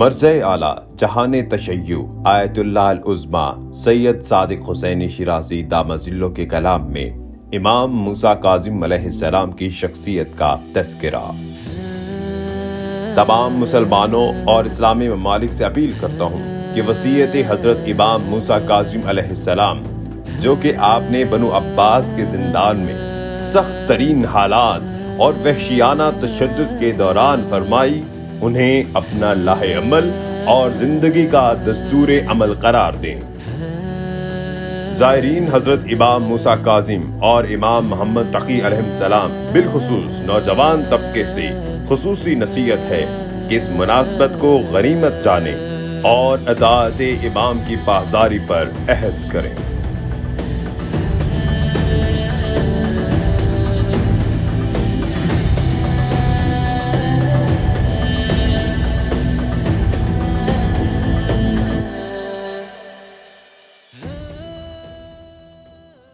مرجع اعلیٰ جہان تشیع آیت اللہ العظمیٰ سید صادق حسینی شیرازی دامت ظلہ کے کلام میں امام موسیٰ کاظم علیہ السلام کی شخصیت کا تذکرہ۔ تمام مسلمانوں اور اسلامی ممالک سے اپیل کرتا ہوں کہ وصیت حضرت امام موسیٰ کاظم علیہ السلام جو کہ آپ نے بنو عباس کے زندان میں سخت ترین حالات اور وحشیانہ تشدد کے دوران فرمائی، انہیں اپنا لاہ عمل اور زندگی کا دستور عمل قرار دیں۔ زائرین حضرت امام موسیٰ کاظم اور امام محمد تقی علیہ السلام بالخصوص نوجوان طبقے سے خصوصی نصیحت ہے کہ اس مناسبت کو غنیمت جانیں اور اطاعت امام کی پاسداری پر عہد کریں۔